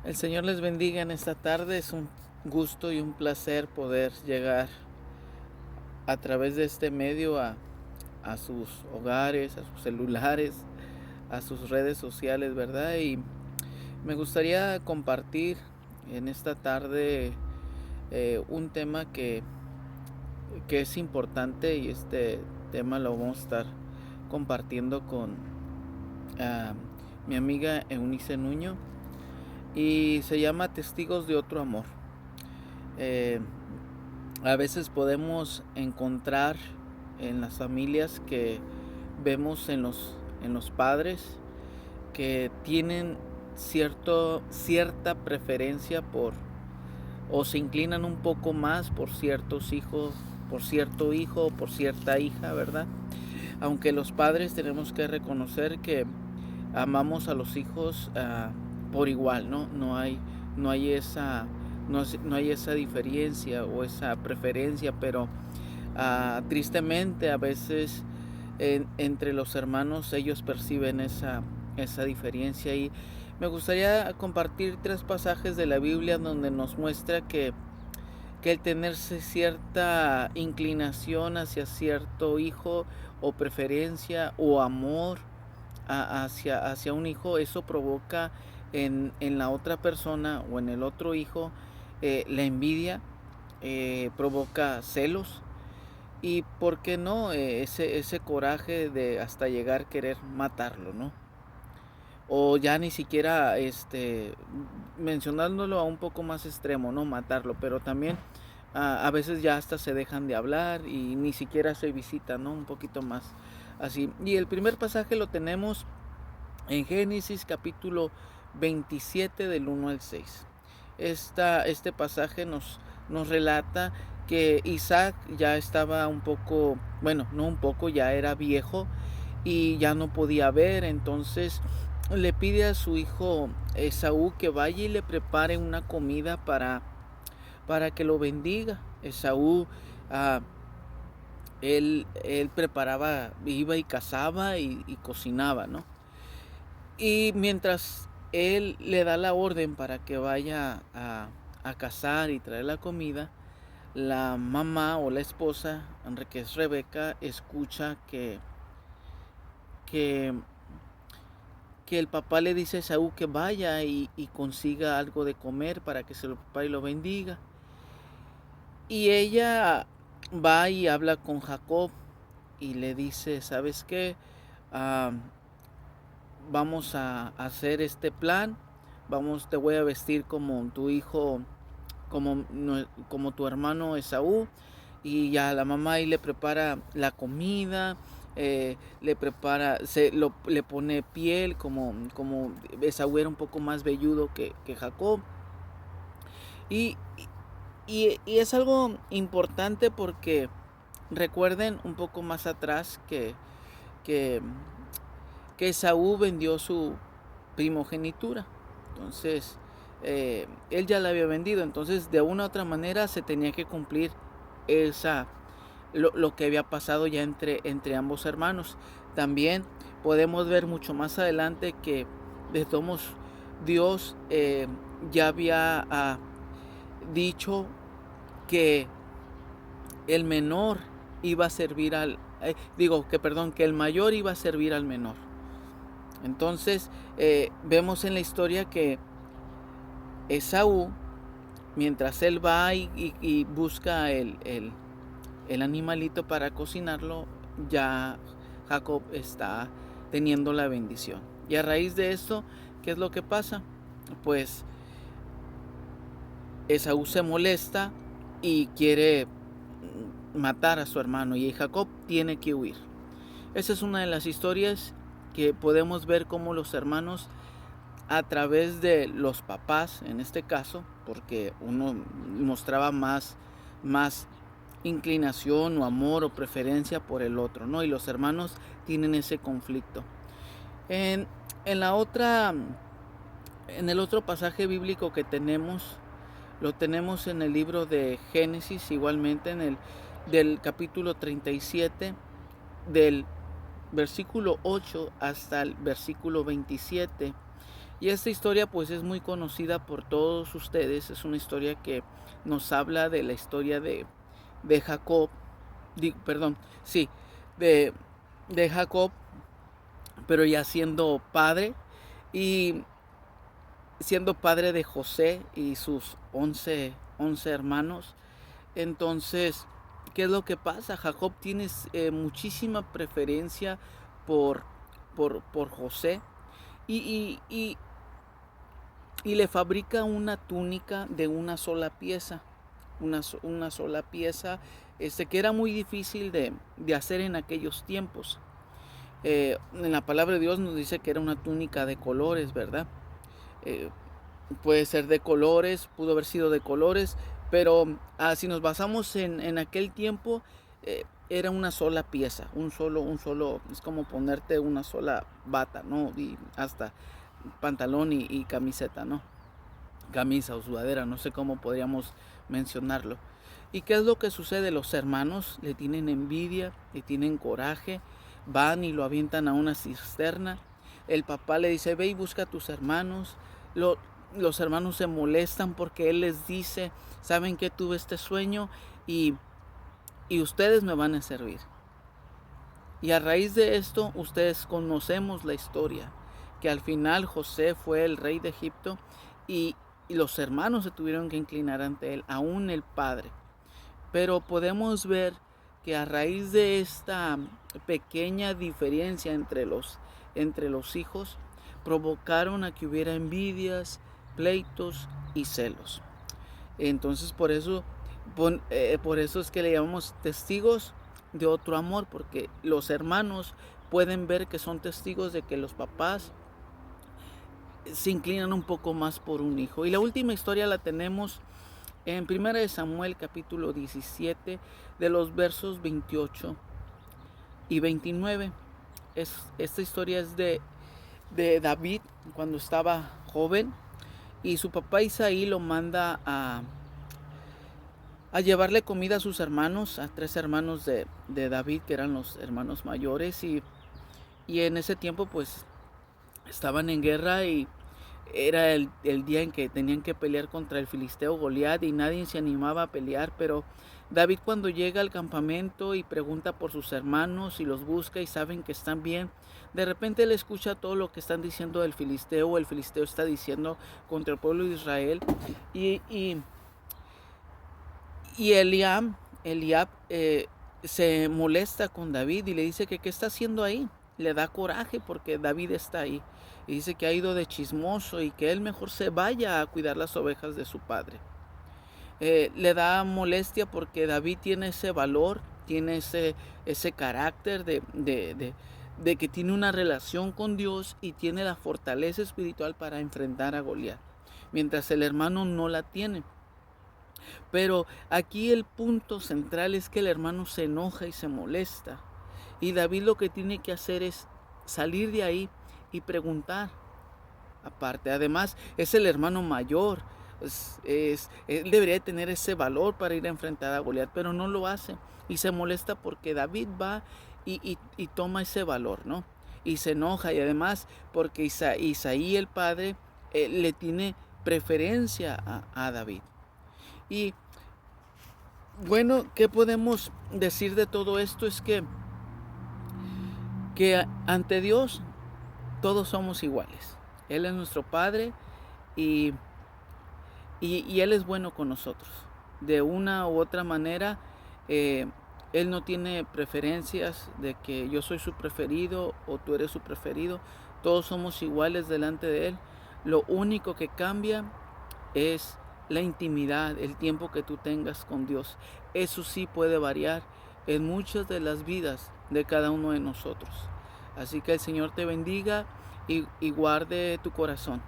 El Señor les bendiga en esta tarde. Es un gusto y un placer poder llegar a través de este medio a sus hogares, a sus celulares, a sus redes sociales, ¿verdad? Y me gustaría compartir en esta tarde un tema que es importante, y este tema lo vamos a estar compartiendo con ah, mi amiga Eunice Nuño, y se llama Testigos de otro amor. Eh, a veces podemos encontrar en las familias que vemos en los padres que tienen cierta preferencia por, o se inclinan un poco más por ciertos hijos, por cierto hijo o por cierta hija, ¿verdad? Aunque los padres tenemos que reconocer que amamos a los hijos por igual, ¿no? No hay esa, no hay esa diferencia o esa preferencia, pero tristemente a veces entre los hermanos ellos perciben esa diferencia. Y me gustaría compartir 3 pasajes de la Biblia donde nos muestra que el tenerse cierta inclinación hacia cierto hijo, o preferencia o amor hacia un hijo, eso provoca en la otra persona o en el otro hijo la envidia, provoca celos y, ¿por qué no? Ese coraje de hasta llegar a querer matarlo, ¿no? O ya ni siquiera mencionándolo a un poco más extremo, no matarlo, pero también a veces ya hasta se dejan de hablar y ni siquiera se visitan, ¿no? Un poquito más así. Y el primer pasaje lo tenemos en Génesis capítulo 27 del 1 al 6. Este pasaje nos relata que Isaac ya estaba un poco, bueno, no un poco, ya era viejo y ya no podía ver. Entonces le pide a su hijo Esaú que vaya y le prepare una comida para que lo bendiga. Esaú, ah, él preparaba, iba y cazaba y cocinaba, ¿no? Y mientras él le da la orden para que vaya a cazar y traer la comida, la mamá o la esposa, que es Rebeca, escucha que, que el papá le dice a Esaú que vaya y consiga algo de comer para que se lo prepare y lo bendiga. Y ella va y habla con Jacob y le dice: ¿sabes qué? Ah, vamos a hacer este plan. Te voy a vestir como tu hijo, como tu hermano Esaú. Y ya la mamá ahí le prepara la comida, le prepara, le pone piel, como Esaú era un poco más velludo que Jacob. Y, y es algo importante porque recuerden un poco más atrás que, que Esaú vendió su primogenitura. Entonces, él ya la había vendido. Entonces, de una u otra manera se tenía que cumplir lo que había pasado ya entre ambos hermanos. También podemos ver mucho más adelante que de todos Dios ya había dicho que el menor iba a servir que el mayor iba a servir al menor. Entonces vemos en la historia que Esaú, mientras él va y busca el animalito para cocinarlo, ya Jacob está teniendo la bendición. Y a raíz de esto, ¿qué es lo que pasa? Pues Esaú se molesta y quiere matar a su hermano, y Jacob tiene que huir. Esa es una de las historias que podemos ver cómo los hermanos, a través de los papás, en este caso, porque uno mostraba más inclinación o amor o preferencia por el otro, ¿no? Y los hermanos tienen ese conflicto. En, en la otra, en el otro pasaje bíblico que tenemos, lo tenemos en el libro de Génesis, igualmente del capítulo 37, del versículo 8 hasta el versículo 27. Y esta historia pues es muy conocida por todos ustedes. Es una historia que nos habla de la historia de Jacob, perdón, sí, de, de Jacob, pero ya siendo padre y siendo padre de José y sus 11 hermanos. Entonces, ¿qué es lo que pasa? Jacob tiene muchísima preferencia por, por José y, y, y, y le fabrica una túnica de una sola pieza, una sola pieza, que era muy difícil de hacer en aquellos tiempos. En la palabra de Dios nos dice que era una túnica de colores, ¿verdad? Eh, Puede ser de colores, pudo haber sido de colores, pero si nos basamos en aquel tiempo, era una sola pieza, un solo, es como ponerte una sola bata, ¿no? Y hasta pantalón y camiseta, ¿no? Camisa o sudadera, no sé cómo podríamos mencionarlo. ¿Y qué es lo que sucede? Los hermanos le tienen envidia, le tienen coraje, van y lo avientan a una cisterna. El papá le dice, ve y busca a tus hermanos. Los hermanos se molestan porque él les dice, saben que tuve este sueño y ustedes me van a servir. Y a raíz de esto, ustedes conocemos la historia, que al final José fue el rey de Egipto y los hermanos se tuvieron que inclinar ante él, aún el padre. Pero podemos ver que a raíz de esta pequeña diferencia entre los hijos, provocaron a que hubiera envidias, pleitos y celos. Entonces por eso es que le llamamos testigos de otro amor, porque los hermanos pueden ver que son testigos de que los papás se inclinan un poco más por un hijo. Y la última historia la tenemos en 1 Samuel capítulo 17, de los versos 28 y 29. Esta historia es de David cuando estaba joven, y su papá Isaí lo manda a llevarle comida a sus hermanos, a 3 hermanos de David, que eran los hermanos mayores, y en ese tiempo pues estaban en guerra y era el día en que tenían que pelear contra el filisteo Goliat y nadie se animaba a pelear. Pero David, cuando llega al campamento y pregunta por sus hermanos y los busca y saben que están bien, de repente él escucha todo lo que están diciendo del filisteo. El filisteo está diciendo contra el pueblo de Israel, y Eliab se molesta con David y le dice que qué está haciendo ahí. Le da coraje porque David está ahí. Y dice que ha ido de chismoso y que él mejor se vaya a cuidar las ovejas de su padre. Le da molestia porque David tiene ese valor, tiene ese carácter de que tiene una relación con Dios y tiene la fortaleza espiritual para enfrentar a Goliat, mientras el hermano no la tiene. Pero aquí el punto central es que el hermano se enoja y se molesta. Y David lo que tiene que hacer es salir de ahí y preguntar. Aparte, además, es el hermano mayor. Él debería tener ese valor para ir a enfrentar a Goliat, pero no lo hace. Y se molesta porque David va y toma ese valor, ¿no? Y se enoja. Y además porque Isaí el padre le tiene preferencia a David. Y bueno, ¿qué podemos decir de todo esto? Es que ante Dios todos somos iguales. Él es nuestro Padre y Él es bueno con nosotros. De una u otra manera, Él no tiene preferencias de que yo soy su preferido o tú eres su preferido. Todos somos iguales delante de Él. Lo único que cambia es la intimidad, el tiempo que tú tengas con Dios. Eso sí puede variar en muchas de las vidas de cada uno de nosotros. Así que el Señor te bendiga y guarde tu corazón.